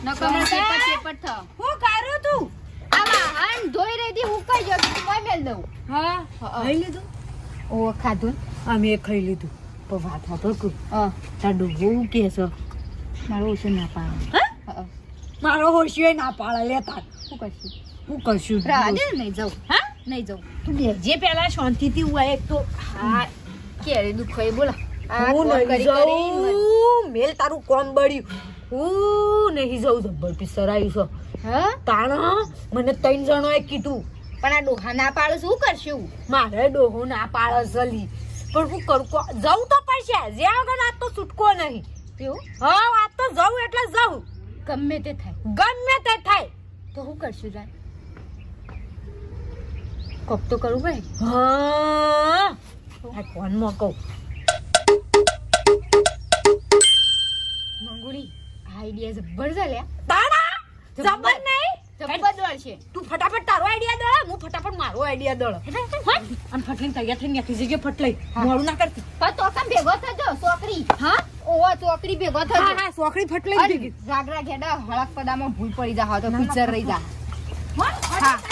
નકમર ચેપટ થ હું કરું તું આવા હાન ધોઈ રેતી હું કઈ જો કોઈ મેલ દઉં હા ખાઈ લીધું ઓ ખાધું અમે ખાઈ લીધું પણ વાત સાંભળ કુ તાર ડોગો કે છે મારો ઓછો ના પાડે મારો હોશિયો ના પાડે લે તાર શું કરશું હું કરશું રાધે નહીં જાઉં હા નહીં જાઉં તું બેજે પેલા શાંતિથી હું એક તો હા કેરે દુખાય બોલા હું નહીં જાઉં મેલ તારું કોમ બળ્યું હું નહીં જાઉં જબ્બર પિસર આવ્યું છે હા તાણા મને 3 જણોએ કીધું પણ આ ડોહા ના પાડે શું કરશું મારે ડોહો ના પાડે જલી પણ હું કરું જવું તો પડશે જ્યાં વગર આ તો છૂટકો નહીં એવું હા આ તો જાઉં એટલે જાઉં ગમે તે થાય ગમે તે થાય તો શું કરશું જા કોક તો કરવું ભાઈ હા આ ફોનમાં કહું મંગુડી આઈડિયા જબ્બર ચાલ્યા તાણા જબર નહીં જબ્બર દોડ છે તું ફટાફટ તારો આઈડિયા દળ હું ફટાફટ મારો આઈડિયા દળ અને ફટલીને તૈયાર થઈને નાખી જગ્યા ફટલાઈ મોડું ના કરતી પણ તો કામ ભેગો થજો છોકરી હા ઓવો છોકરી ભેગો થજો હા હા સોકડી ફટલાઈ ભેગી રાગરા ઘેડા હળક પદામાં ભૂલ પડી જા તો પિક્ચર રહી જા હા